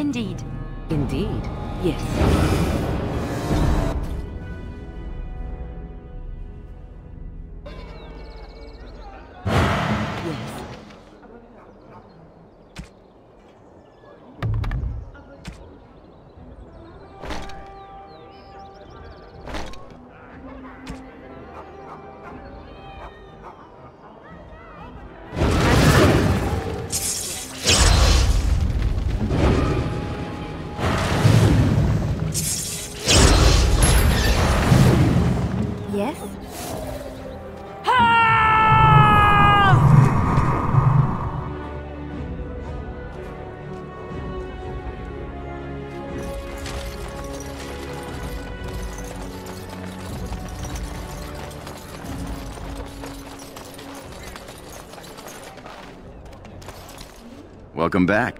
Indeed. Indeed, yes. Yes? Welcome back.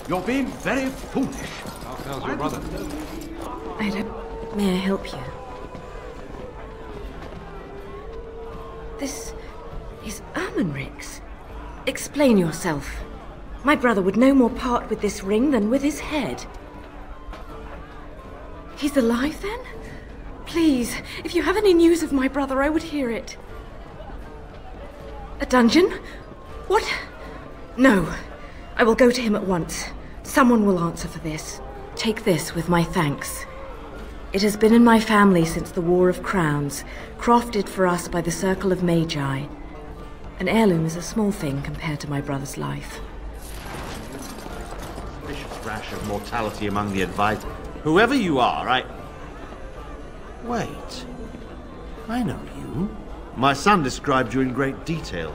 You're being very foolish. How's your brother? May I help you? This is Ermenric's. Explain yourself. My brother would no more part with this ring than with his head. He's alive, then? Please, if you have any news of my brother, I would hear it. A dungeon? What? No. I will go to him at once. Someone will answer for this. Take this with my thanks. It has been in my family since the War of Crowns, crafted for us by the Circle of Magi. An heirloom is a small thing compared to my brother's life. Vicious rash of mortality among the advisors. Whoever you are, Wait. I know you. My son described you in great detail.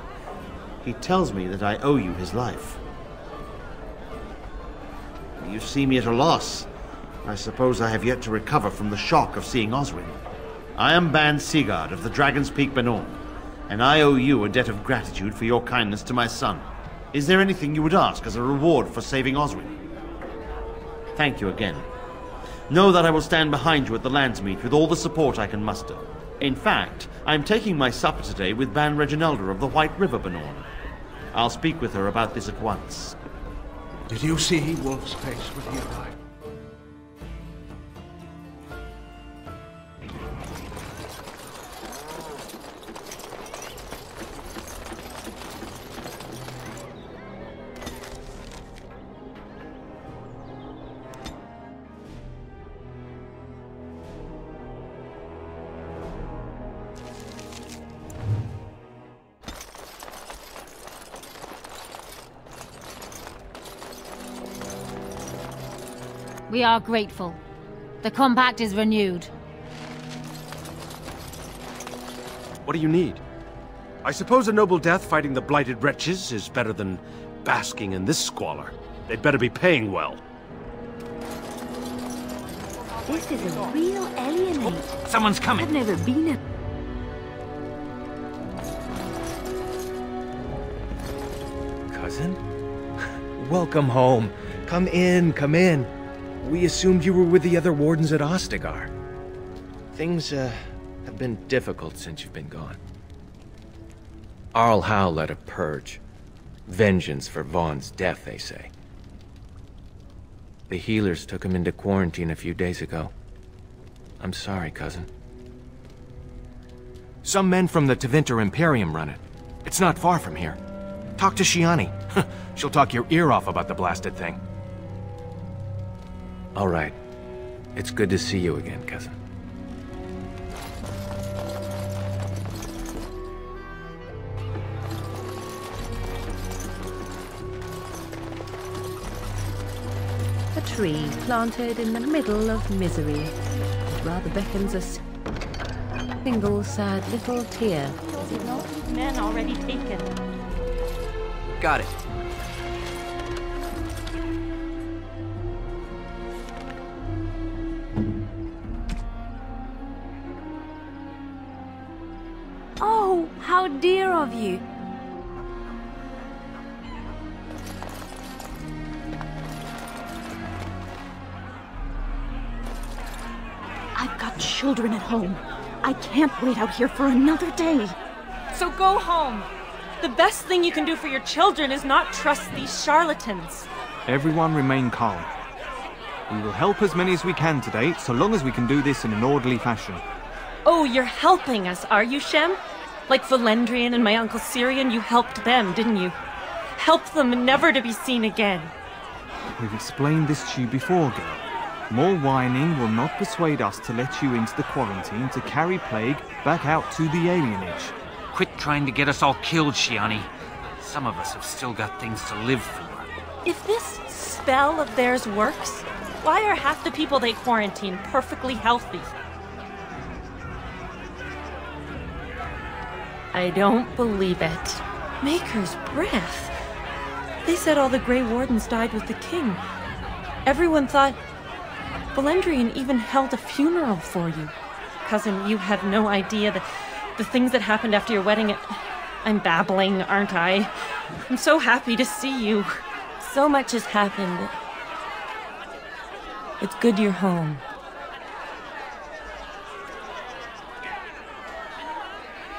He tells me that I owe you his life. You see me at a loss. I suppose I have yet to recover from the shock of seeing Oswin. I am Ban Sigurd of the Dragon's Peak Benorn, and I owe you a debt of gratitude for your kindness to my son. Is there anything you would ask as a reward for saving Oswin? Thank you again. Know that I will stand behind you at the Landsmeet with all the support I can muster. In fact, I am taking my supper today with Ban Reginalda of the White River Benorn. I'll speak with her about this at once. Did you see Wolf's face when he arrived? We are grateful. The compact is renewed. What do you need? I suppose a noble death fighting the blighted wretches is better than basking in this squalor. They'd better be paying well. This is a real alienate. Someone's coming! I've never been a... Cousin? Welcome home. Come in, come in. We assumed you were with the other wardens at Ostagar. Things, have been difficult since you've been gone. Arl Howe led a purge. Vengeance for Vaughn's death, they say. The healers took him into quarantine a few days ago. I'm sorry, cousin. Some men from the Tevinter Imperium run it. It's not far from here. Talk to Shiani. She'll talk your ear off about the blasted thing. All right. It's good to see you again, cousin. A tree planted in the middle of misery. It rather beckons us. Single sad little tear. Is it not? Men already taken. Got it. Oh, how dear of you. I've got children at home. I can't wait out here for another day. So go home. The best thing you can do for your children is not trust these charlatans. Everyone remain calm. We will help as many as we can today, so long as we can do this in an orderly fashion. Oh, you're helping us, are you, Shem? Like Valendrian and my Uncle Syrian, you helped them, didn't you? Helped them never to be seen again. We've explained this to you before, girl. More whining will not persuade us to let you into the quarantine to carry plague back out to the alienage. Quit trying to get us all killed, Shiani. Some of us have still got things to live for. If this spell of theirs works, why are half the people they quarantine perfectly healthy? I don't believe it. Maker's breath. They said all the Grey Wardens died with the king. Everyone thought... Valendrian even held a funeral for you. Cousin, you have no idea the things that happened after your wedding. I'm babbling, aren't I? I'm so happy to see you. So much has happened. It's good you're home.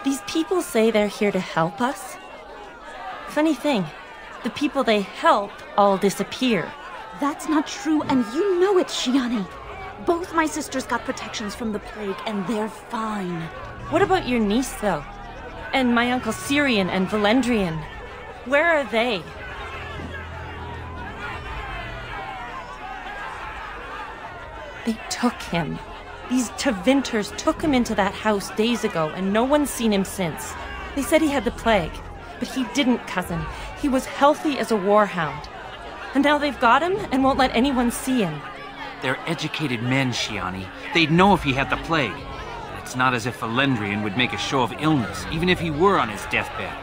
These people say they're here to help us. Funny thing, the people they help all disappear. That's not true, and you know it, Shiani. Both my sisters got protections from the plague, and they're fine. What about your niece, though? And my Uncle Syrian and Valendrian? Where are they? They took him. These Tevinters took him into that house days ago, and no one's seen him since. They said he had the plague, but he didn't, cousin. He was healthy as a warhound. And now they've got him and won't let anyone see him. They're educated men, Shiani. They'd know if he had the plague. It's not as if Valendrian would make a show of illness, even if he were on his deathbed.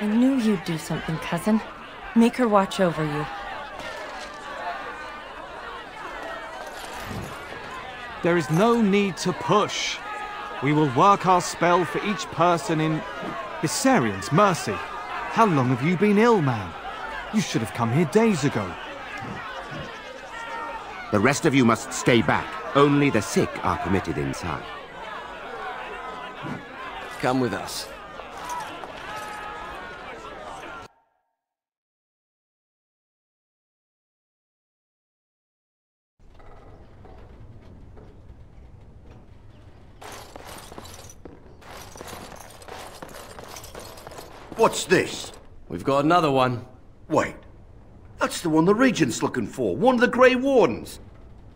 I knew you'd do something, cousin. Make her watch over you. There is no need to push. We will work our spell for each person in... Isarian's mercy. How long have you been ill, man? You should have come here days ago. The rest of you must stay back. Only the sick are permitted inside. Come with us. What's this? We've got another one. Wait. That's the one the Regent's looking for. One of the Grey Wardens.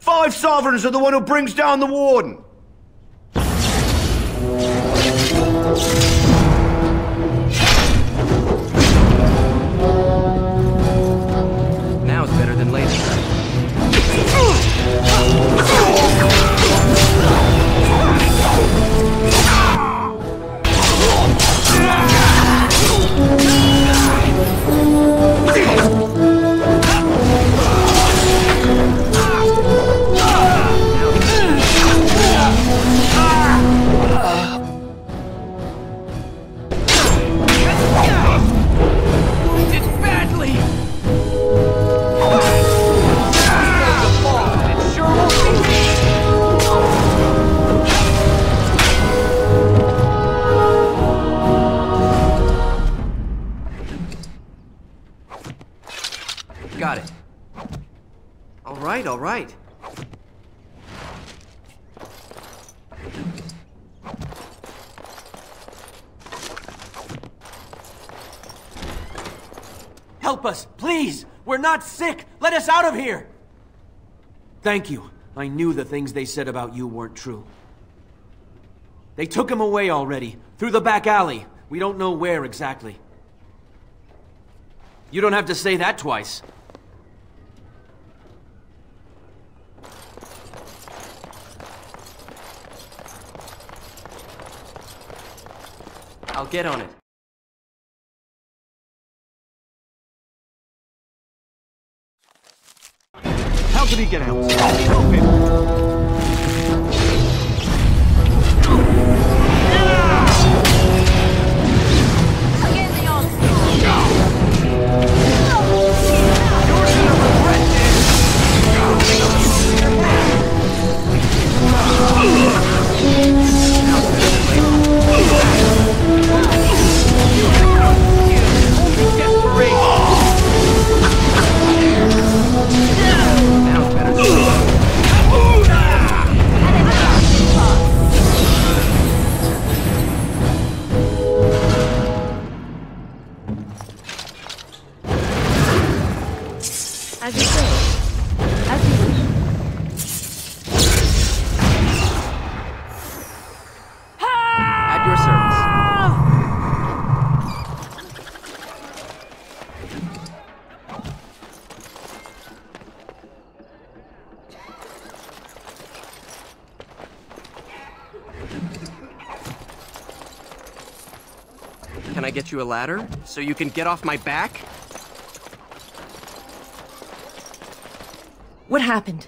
5 sovereigns are the one who brings down the Warden. Now it's better than later. Got it. All right. Help us, please! We're not sick! Let us out of here! Thank you. I knew the things they said about you weren't true. They took him away already, through the back alley. We don't know where exactly. You don't have to say that twice. I'll get on it. How did he get out? Help him! As you say. As you wish. At your service. Can I get you a ladder so you can get off my back? What happened?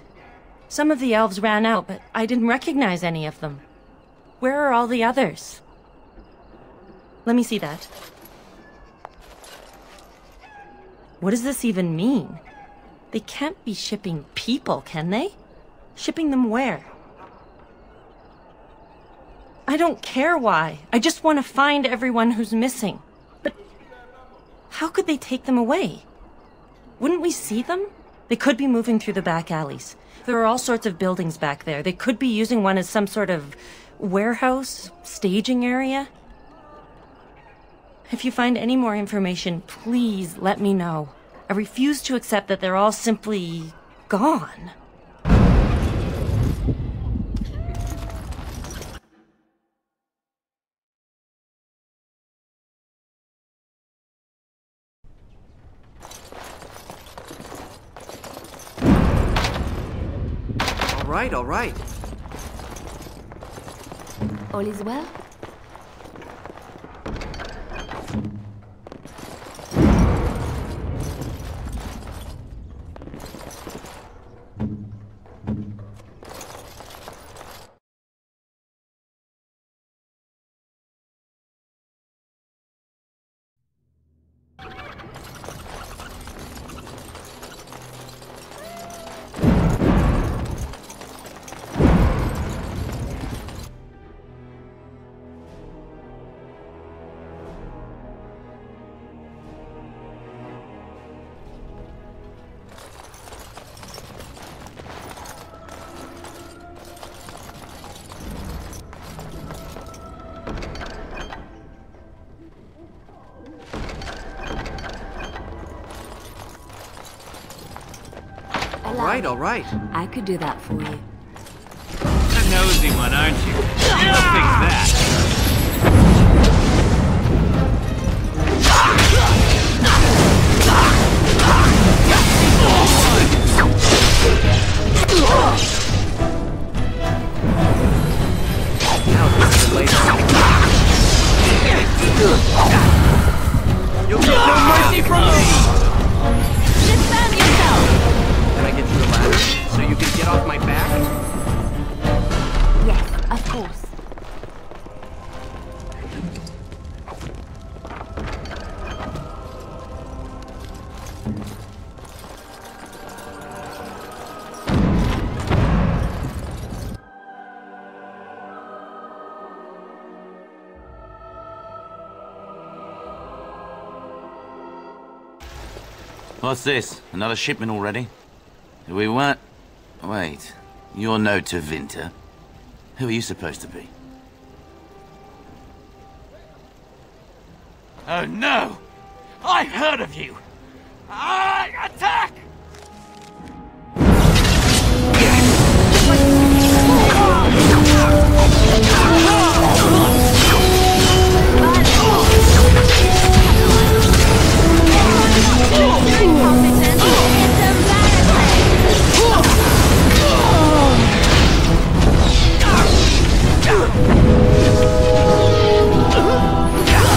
Some of the elves ran out, but I didn't recognize any of them. Where are all the others? Let me see that. What does this even mean? They can't be shipping people, can they? Shipping them where? I don't care why. I just want to find everyone who's missing. But how could they take them away? Wouldn't we see them? They could be moving through the back alleys. There are all sorts of buildings back there. They could be using one as some sort of warehouse, staging area. If you find any more information, please let me know. I refuse to accept that they're all simply gone. All right. All is well? All right. I could do that for you. A nosy one, aren't you? You'll fix that. You'll get no mercy from me! Disband yourself! Can I get you a ladder so you can get off my back? Yes, of course. What's this? Another shipment already? We weren't... Wait. You're no Tevinter. Who are you supposed to be? Oh no! I've heard of you! Attack! Yeah!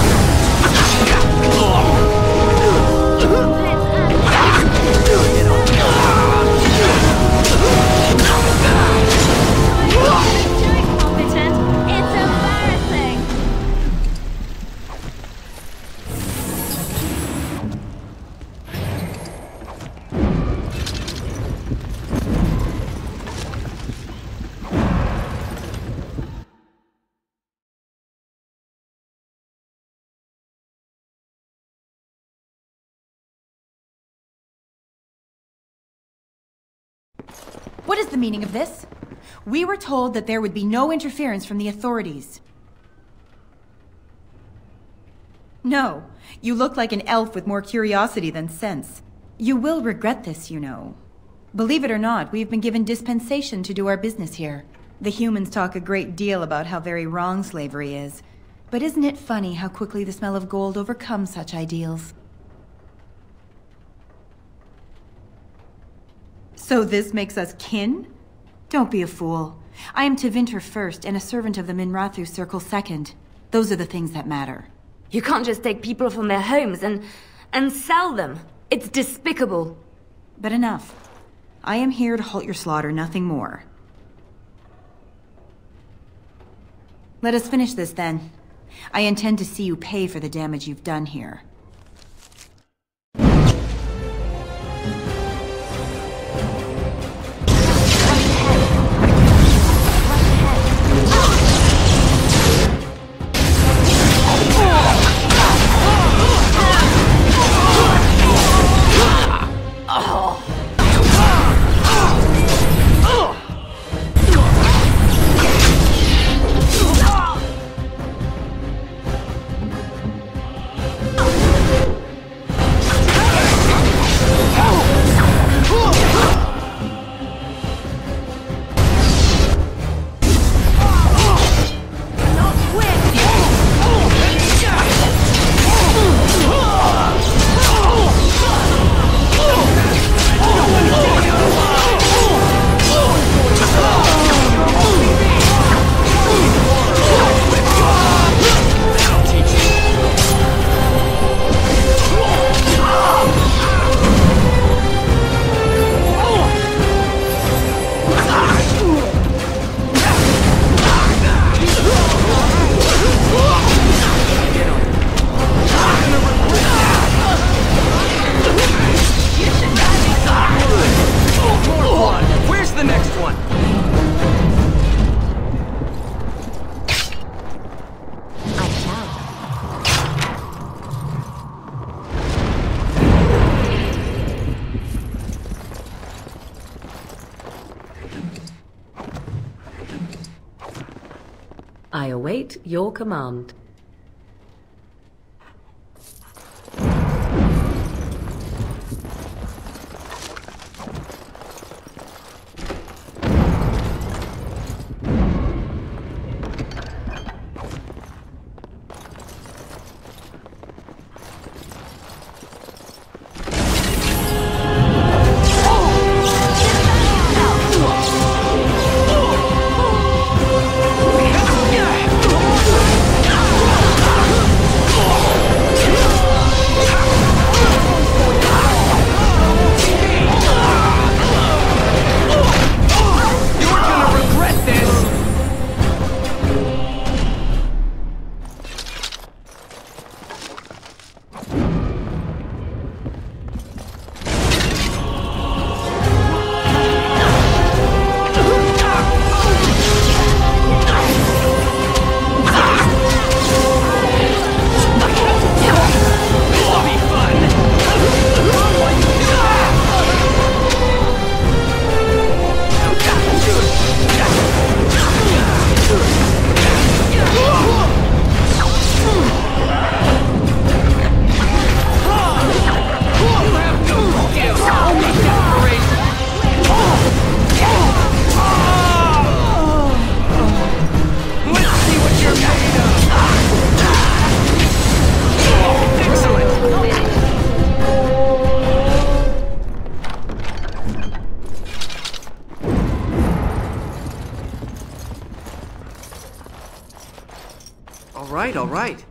What is the meaning of this? We were told that there would be no interference from the authorities. No, you look like an elf with more curiosity than sense. You will regret this, you know. Believe it or not, we've been given dispensation to do our business here. The humans talk a great deal about how very wrong slavery is. But isn't it funny how quickly the smell of gold overcomes such ideals? So this makes us kin? Don't be a fool. I am Tevinter first, and a servant of the Minrathu Circle second. Those are the things that matter. You can't just take people from their homes and sell them. It's despicable. But enough. I am here to halt your slaughter, nothing more. Let us finish this then. I intend to see you pay for the damage you've done here. I await your command. All right.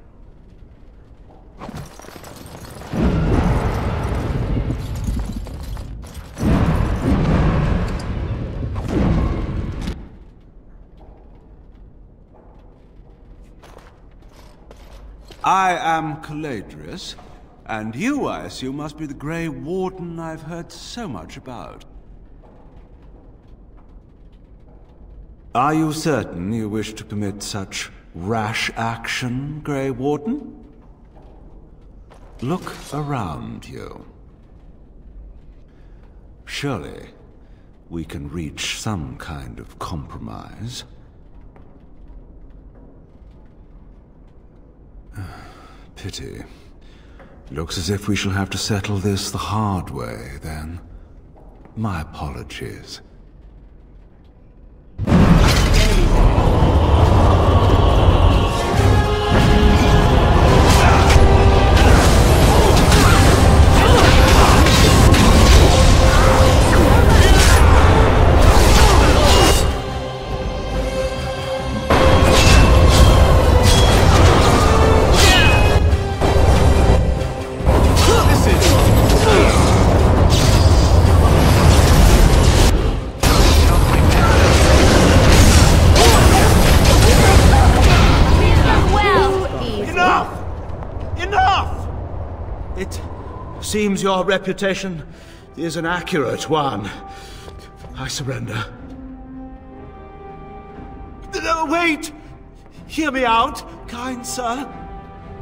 I am Caladrius, and you, I assume, must be the Grey Warden I've heard so much about. Are you certain you wish to commit such rash action, Grey Warden? Look around you. Surely, we can reach some kind of compromise. Pity. Looks as if we shall have to settle this the hard way, then. My apologies. Seems your reputation is an accurate one. I surrender. Wait! Hear me out, kind sir.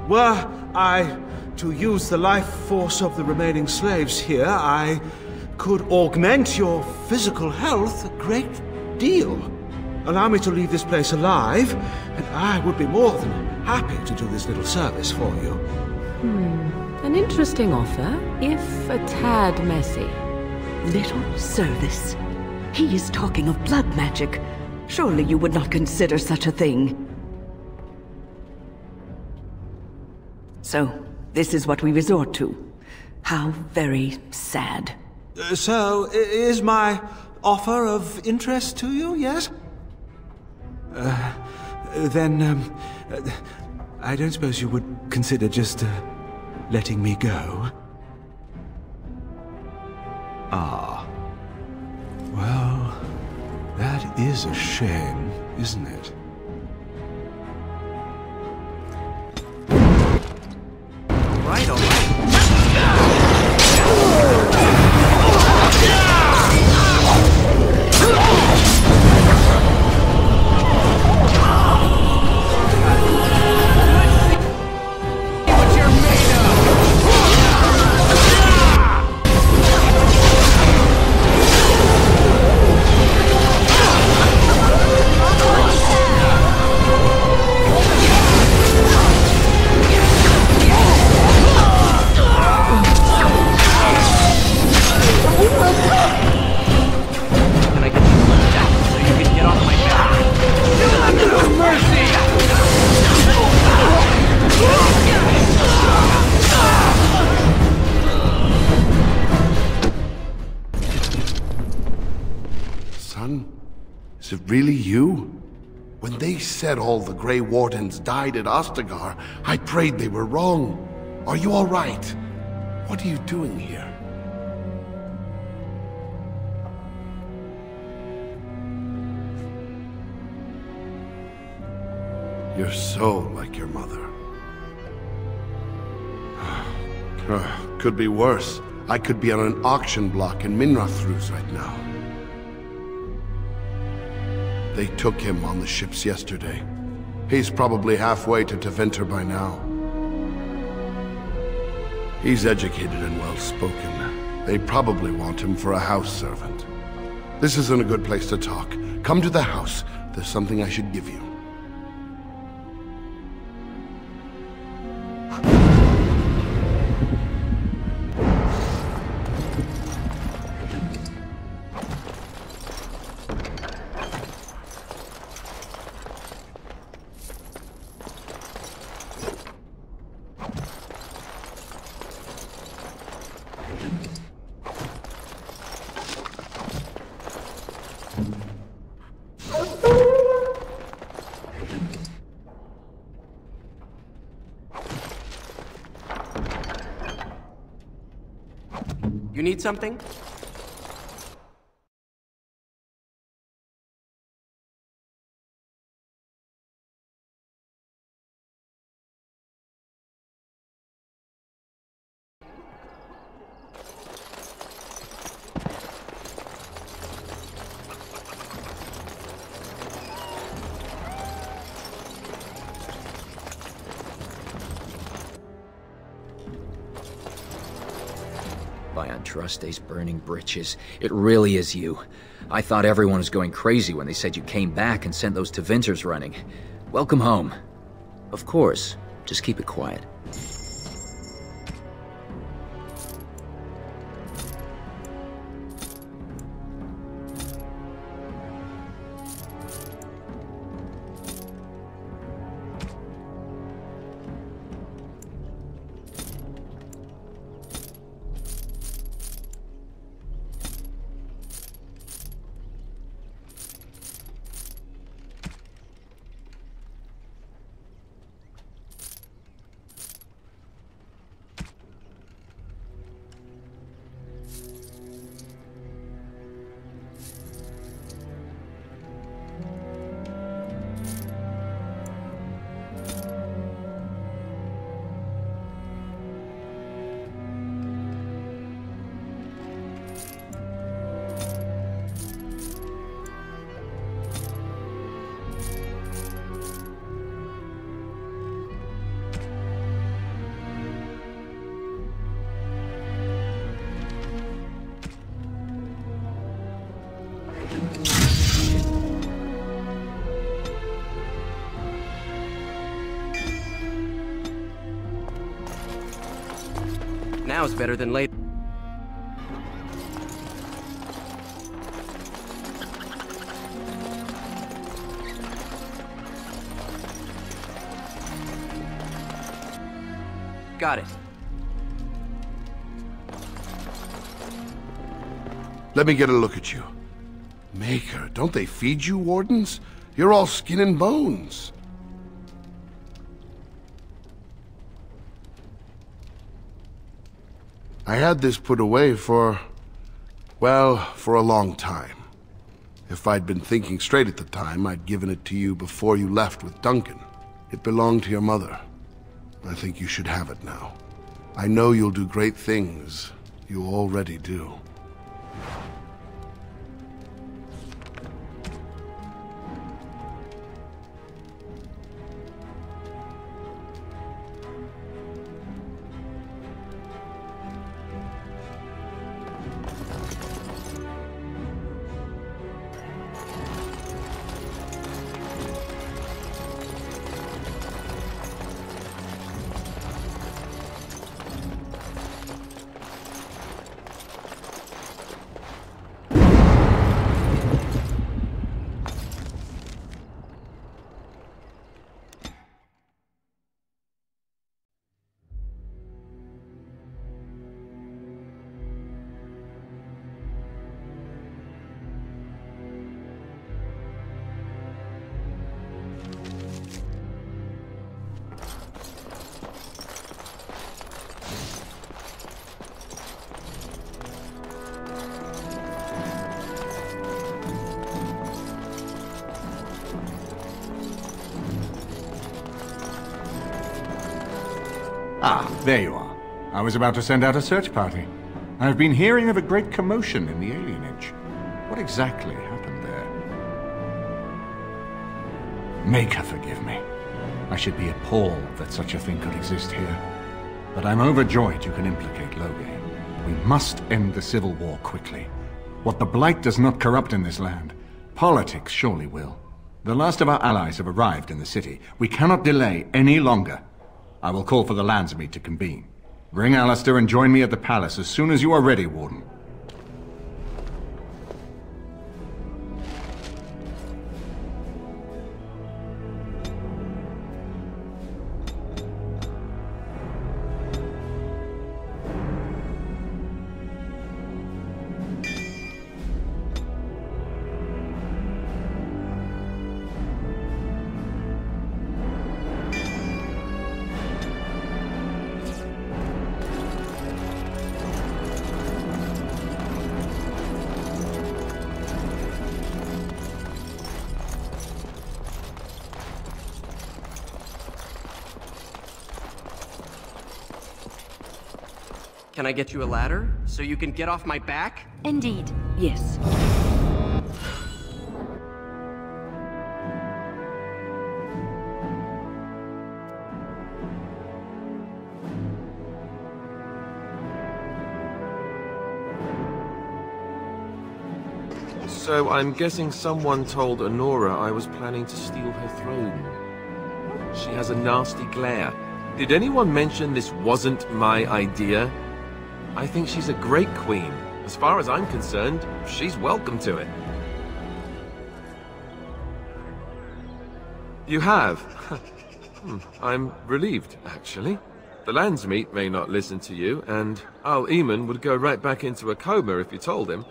Were I to use the life force of the remaining slaves here, I could augment your physical health a great deal. Allow me to leave this place alive, and I would be more than happy to do this little service for you. An interesting offer, if a tad messy. Little service. He is talking of blood magic. Surely you would not consider such a thing. So, this is what we resort to. How very sad. So, is my offer of interest to you, yes? Then, I don't suppose you would consider just, letting me go? Ah. Well, that is a shame, isn't it? Right, all right. Is it really you? When they said all the Grey Wardens died at Ostagar, I prayed they were wrong. Are you all right? What are you doing here? You're so like your mother. Could be worse. I could be on an auction block in Minrathruz right now. They took him on the ships yesterday. He's probably halfway to Tevinter by now. He's educated and well-spoken. They probably want him for a house servant. This isn't a good place to talk. Come to the house. There's something I should give you. You need something? By Andraste's burning britches, it really is you. I thought everyone was going crazy when they said you came back and sent those Tevinters running. Welcome home. Of course, just keep it quiet. Now is better than later. Got it. Let me get a look at you. Maker, don't they feed you, Wardens? You're all skin and bones. I had this put away for a long time. If I'd been thinking straight at the time, I'd given it to you before you left with Duncan. It belonged to your mother. I think you should have it now. I know you'll do great things. You already do. Ah, there you are. I was about to send out a search party. I've been hearing of a great commotion in the alienage. What exactly happened there? Maker forgive me. I should be appalled that such a thing could exist here. But I'm overjoyed you can implicate Loghain. We must end the civil war quickly. What the Blight does not corrupt in this land, politics surely will. The last of our allies have arrived in the city. We cannot delay any longer. I will call for the Landsmeet to convene. Bring Alistair and join me at the palace as soon as you are ready, Warden. Can I get you a ladder so you can get off my back? Indeed, yes. So I'm guessing someone told Honora I was planning to steal her throne. She has a nasty glare. Did anyone mention this wasn't my idea? I think she's a great queen. As far as I'm concerned, she's welcome to it. You have? I'm relieved, actually. The Landsmeet may not listen to you, and Al Eamon would go right back into a coma if you told him.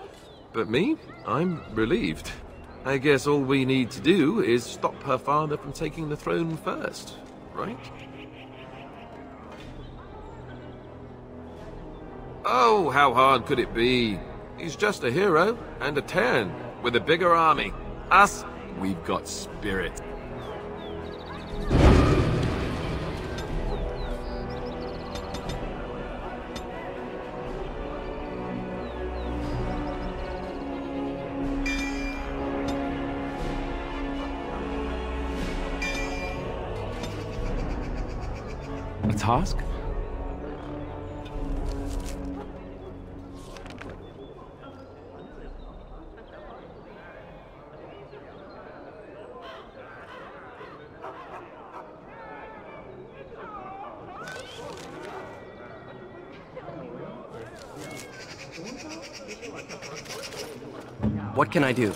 But me? I'm relieved. I guess all we need to do is stop her father from taking the throne first, right? Oh, how hard could it be? He's just a hero and a Terran with a bigger army. Us, we've got spirit. A task? What can I do?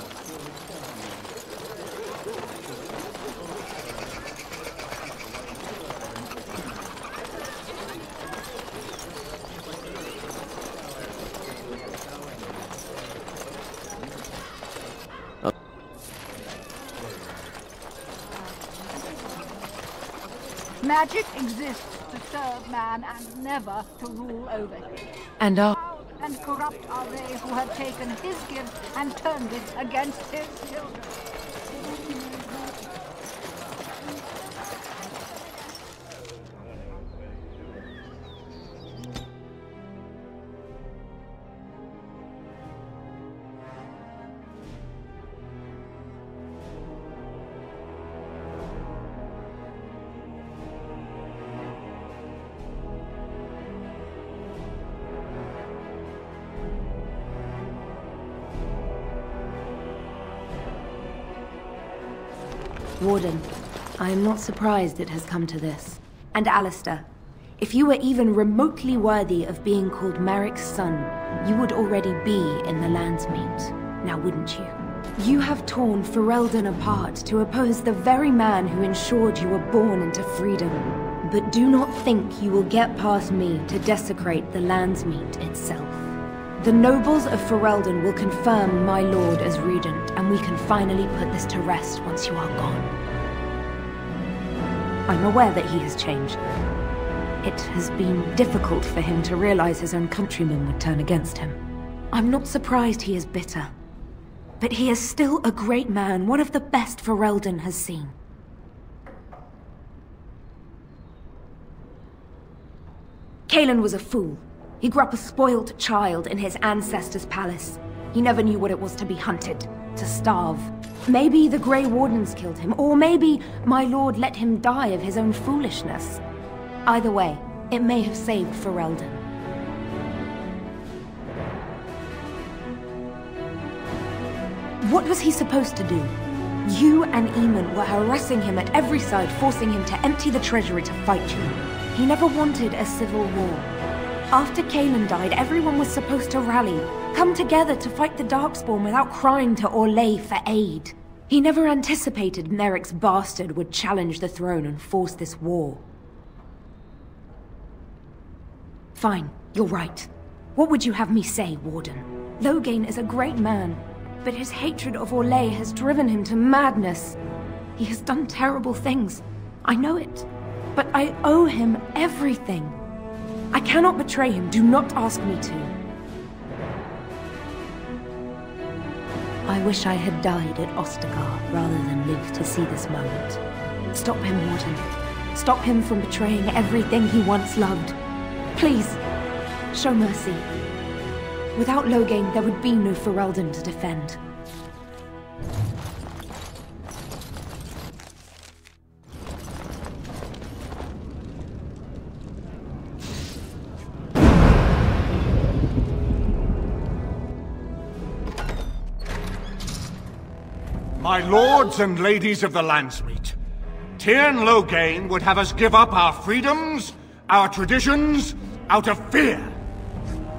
Magic exists to serve man and never to rule over him. And Proud and corrupt are they who have taken his gift and turned it against his children. Warden, I am not surprised it has come to this. And Alistair, if you were even remotely worthy of being called Merrick's son, you would already be in the Landsmeet, now wouldn't you? You have torn Ferelden apart to oppose the very man who ensured you were born into freedom. But do not think you will get past me to desecrate the Landsmeet itself. The nobles of Ferelden will confirm my lord as regent, and we can finally put this to rest once you are gone. I'm aware that he has changed. It has been difficult for him to realize his own countrymen would turn against him. I'm not surprised he is bitter. But he is still a great man, one of the best Ferelden has seen. Cailan was a fool. He grew up a spoiled child in his ancestors' palace. He never knew what it was to be hunted, to starve. Maybe the Grey Wardens killed him, or maybe my lord let him die of his own foolishness. Either way, it may have saved Ferelden. What was he supposed to do? You and Eamon were harassing him at every side, forcing him to empty the treasury to fight you. He never wanted a civil war. After Cailan died, everyone was supposed to rally, come together to fight the Darkspawn without crying to Orlais for aid. He never anticipated Merrick's bastard would challenge the throne and force this war. Fine, you're right. What would you have me say, Warden? Loghain is a great man, but his hatred of Orlais has driven him to madness. He has done terrible things. I know it. But I owe him everything. I cannot betray him. Do not ask me to. I wish I had died at Ostagar rather than live to see this moment. Stop him, Warden. Stop him from betraying everything he once loved. Please, show mercy. Without Loghain, there would be no Ferelden to defend. My lords and ladies of the Landsmeet, Tyrn Loghain would have us give up our freedoms, our traditions, out of fear.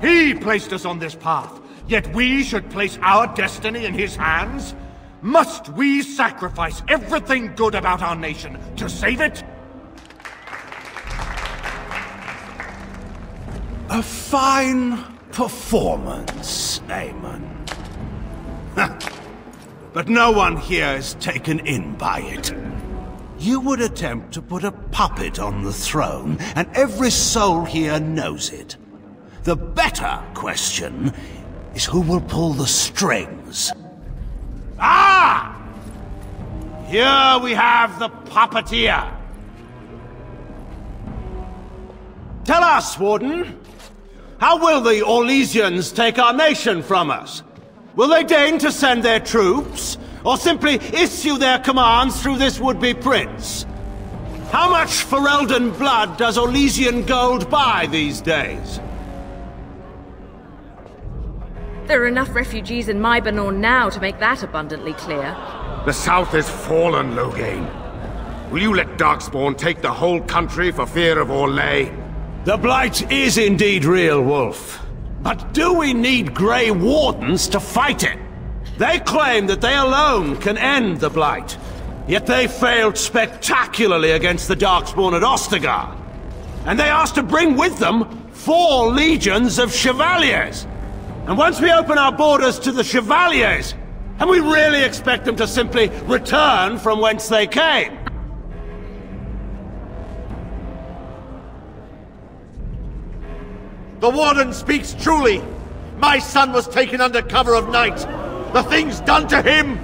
He placed us on this path, yet we should place our destiny in his hands? Must we sacrifice everything good about our nation to save it? A fine performance, Aemon. But no one here is taken in by it. You would attempt to put a puppet on the throne, and every soul here knows it. The better question is who will pull the strings. Ah! Here we have the puppeteer. Tell us, Warden, how will the Orlesians take our nation from us? Will they deign to send their troops, or simply issue their commands through this would-be prince? How much Ferelden blood does Orlesian gold buy these days? There are enough refugees in my Benorn now to make that abundantly clear. The south is fallen, Loghain. Will you let Darkspawn take the whole country for fear of Orlais? The Blight is indeed real, Wolf. But do we need Grey Wardens to fight it? They claim that they alone can end the Blight, yet they failed spectacularly against the Darkspawn at Ostagar. And they asked to bring with them 4 legions of Chevaliers. And once we open our borders to the Chevaliers, and we really expect them to simply return from whence they came? The Warden speaks truly. My son was taken under cover of night. The things done to him,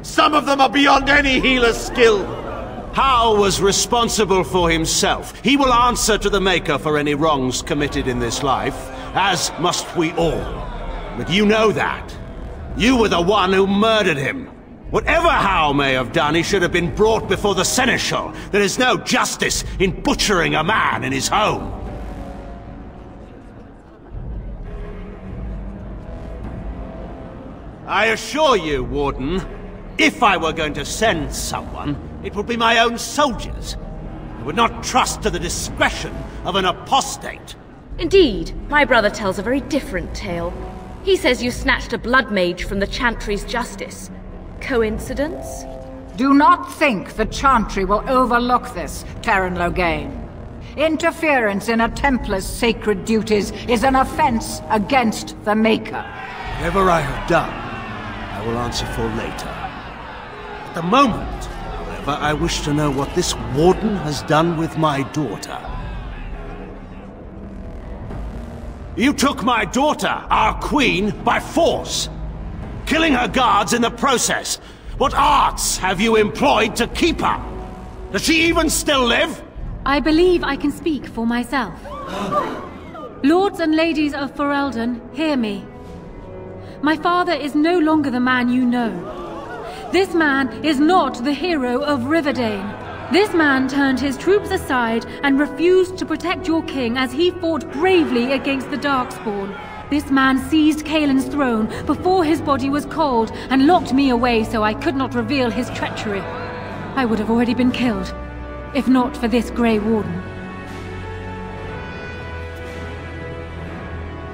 some of them are beyond any healer's skill. Hal was responsible for himself. He will answer to the Maker for any wrongs committed in this life, as must we all. But you know that. You were the one who murdered him. Whatever Hal may have done, he should have been brought before the Seneschal. There is no justice in butchering a man in his home. I assure you, Warden, if I were going to send someone, it would be my own soldiers. I would not trust to the discretion of an apostate. Indeed, my brother tells a very different tale. He says you snatched a blood mage from the Chantry's justice. Coincidence? Do not think the Chantry will overlook this, Tyrn Loghain. Interference in a Templar's sacred duties is an offense against the Maker. Whatever I have done, I will answer for later. At the moment, however, I wish to know what this Warden has done with my daughter. You took my daughter, our queen, by force, killing her guards in the process. What arts have you employed to keep her? Does she even still live? I believe I can speak for myself. Lords and ladies of Ferelden, hear me. My father is no longer the man you know. This man is not the hero of Riverdane. This man turned his troops aside and refused to protect your king as he fought bravely against the Darkspawn. This man seized Kaelin's throne before his body was cold and locked me away so I could not reveal his treachery. I would have already been killed, if not for this Grey Warden.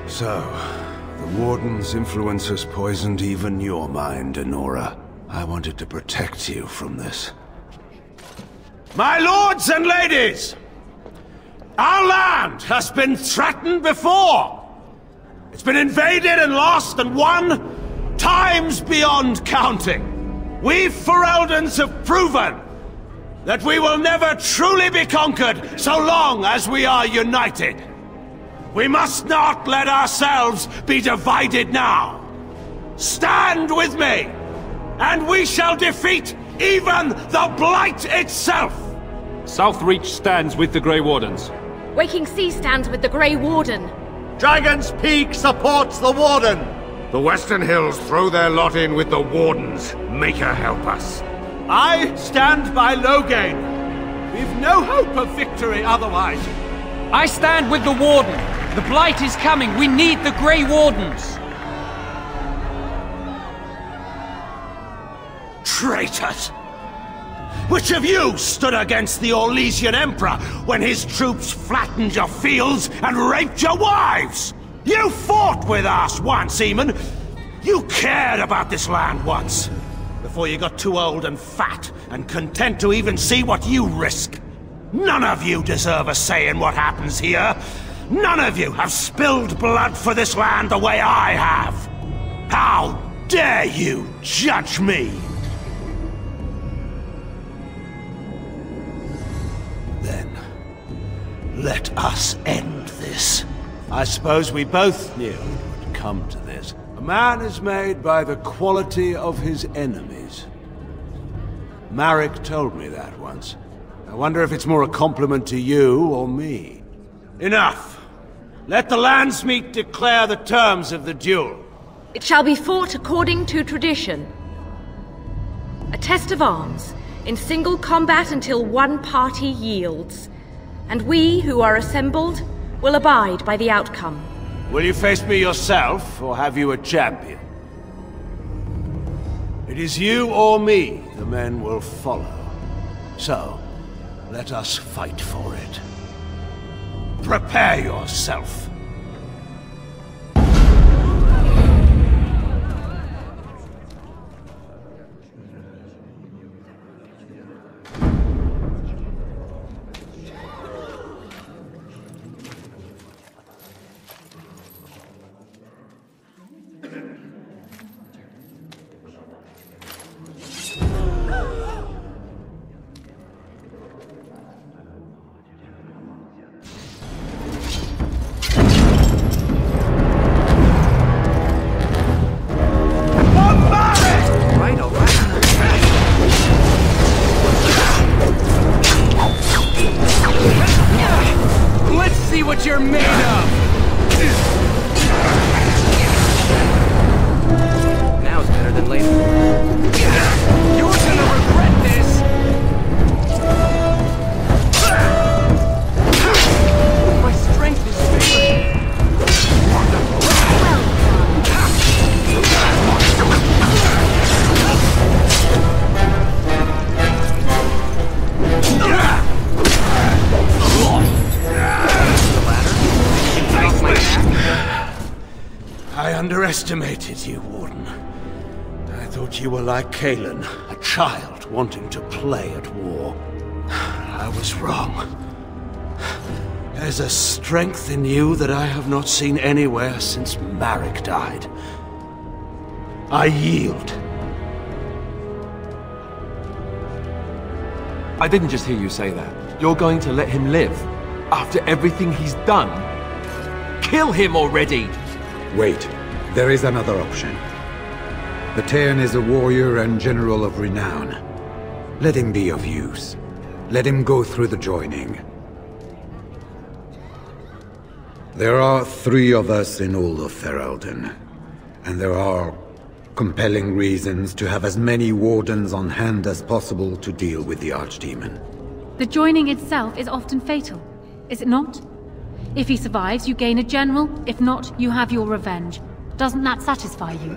So, the Warden's influence has poisoned even your mind, Enora. I wanted to protect you from this. My lords and ladies! Our land has been threatened before! It's been invaded and lost and won times beyond counting. We Fereldans have proven that we will never truly be conquered so long as we are united. We must not let ourselves be divided now. Stand with me, and we shall defeat even the Blight itself! Southreach stands with the Grey Wardens. Waking Sea stands with the Grey Warden. Dragon's Peak supports the Warden! The Western Hills throw their lot in with the Wardens. Maker help us. I stand by Loghain. We've no hope of victory otherwise. I stand with the Warden. The Blight is coming. We need the Grey Wardens. traitors! Which of you stood against the Orlesian Emperor when his troops flattened your fields and raped your wives? You fought with us once, Eamon! You cared about this land once, before you got too old and fat and content to even see what you risk. None of you deserve a say in what happens here. None of you have spilled blood for this land the way I have. How dare you judge me? Then, let us end this. I suppose we both knew it would come to this. A man is made by the quality of his enemies. Marek told me that once. I wonder if it's more a compliment to you or me. Enough! Let the Landsmeet declare the terms of the duel. It shall be fought according to tradition. A test of arms, in single combat until one party yields. And we, who are assembled, will abide by the outcome. Will you face me yourself, or have you a champion? It is you or me the men will follow. So, let us fight for it. Prepare yourself. What you're made of! Now's better than later. You're gonna regret this! My strength is failing. I underestimated you, Warden. I thought you were like Kalen, a child wanting to play at war. I was wrong. There's a strength in you that I have not seen anywhere since Marek died. I yield. I didn't just hear you say that. You're going to let him live? After everything he's done? Kill him already! Wait, there is another option. The Tairn is a warrior and general of renown. Let him be of use. Let him go through the joining. There are 3 of us in all of Ferelden, and there are compelling reasons to have as many wardens on hand as possible to deal with the Archdemon. The joining itself is often fatal, is it not? If he survives, you gain a general. If not, you have your revenge. Doesn't that satisfy you?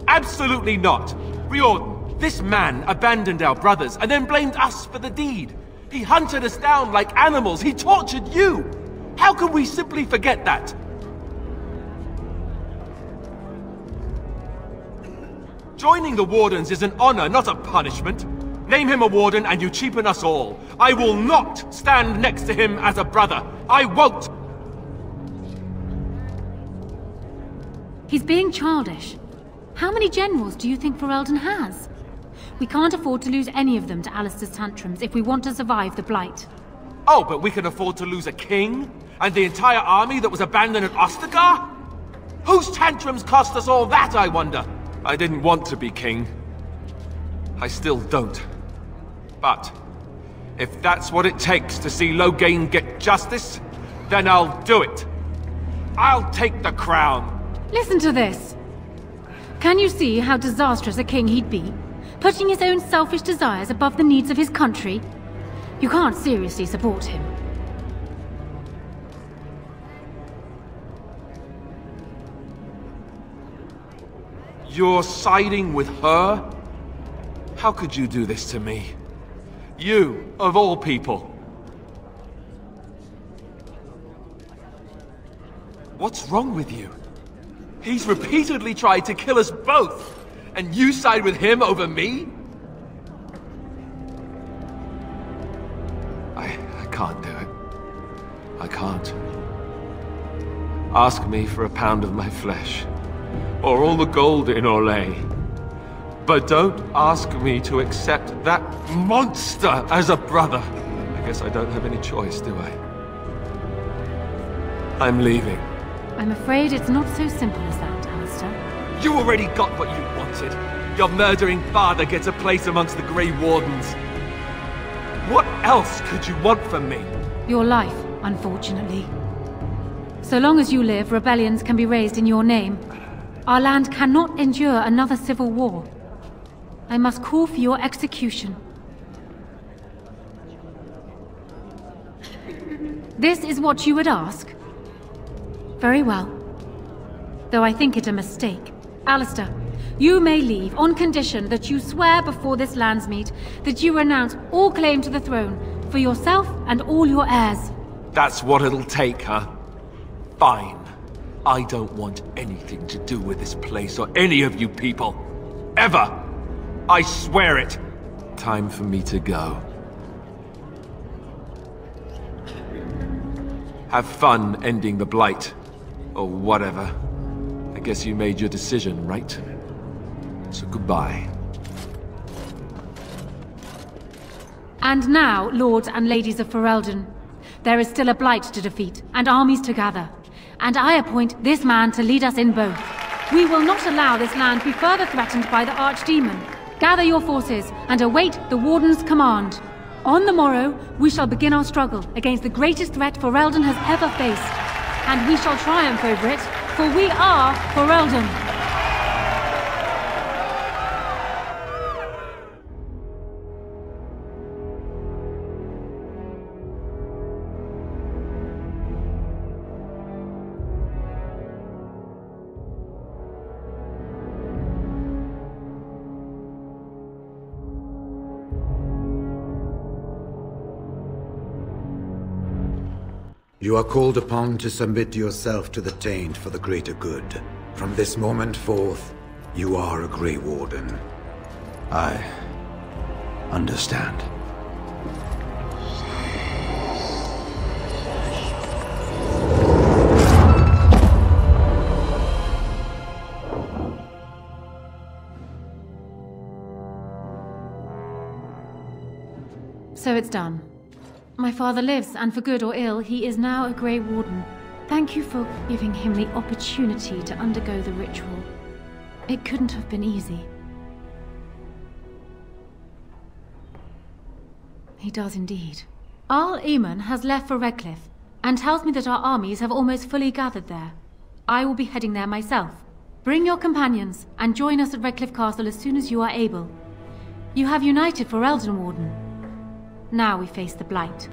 Absolutely not! Riordan, this man abandoned our brothers and then blamed us for the deed. He hunted us down like animals. He tortured you! How can we simply forget that? Joining the Wardens is an honor, not a punishment. Name him a Warden and you cheapen us all. I will not stand next to him as a brother. I won't! He's being childish. How many generals do you think Ferelden has? We can't afford to lose any of them to Alistair's tantrums if we want to survive the Blight. Oh, but we can afford to lose a king? And the entire army that was abandoned at Ostagar? Whose tantrums cost us all that, I wonder? I didn't want to be king. I still don't. But, if that's what it takes to see Loghain get justice, then I'll do it. I'll take the crown. Listen to this. Can you see how disastrous a king he'd be? Putting his own selfish desires above the needs of his country? You can't seriously support him. You're siding with her? How could you do this to me? You, of all people. What's wrong with you? He's repeatedly tried to kill us both, and you side with him over me? I can't do it. I can't. Ask me for a pound of my flesh, or all the gold in Orlais. But don't ask me to accept that monster as a brother. I guess I don't have any choice, do I? I'm leaving. I'm afraid it's not so simple as that, Alistair. You already got what you wanted. Your murdering father gets a place amongst the Grey Wardens. What else could you want from me? Your life, unfortunately. So long as you live, rebellions can be raised in your name. Our land cannot endure another civil war. I must call for your execution. This is what you would ask? Very well. Though I think it a mistake. Alistair, you may leave on condition that you swear before this Landsmeet that you renounce all claim to the throne for yourself and all your heirs. That's what it'll take, huh? Fine. I don't want anything to do with this place or any of you people. Ever! I swear it! Time for me to go. Have fun ending the Blight. Or whatever. I guess you made your decision, right? So goodbye. And now, lords and ladies of Ferelden, there is still a Blight to defeat, and armies to gather. And I appoint this man to lead us in both. We will not allow this land be further threatened by the Archdemon. Gather your forces, and await the Warden's command. On the morrow, we shall begin our struggle against the greatest threat Ferelden has ever faced. And we shall triumph over it, for we are Ferelden. You are called upon to submit yourself to the Taint for the greater good. From this moment forth, you are a Grey Warden. I understand. So it's done. My father lives, and for good or ill, he is now a Grey Warden. Thank you for giving him the opportunity to undergo the ritual. It couldn't have been easy. He does indeed. Arl Eamon has left for Redcliffe, and tells me that our armies have almost fully gathered there. I will be heading there myself. Bring your companions, and join us at Redcliffe Castle as soon as you are able. You have united for Ferelden, Warden. Now we face the Blight.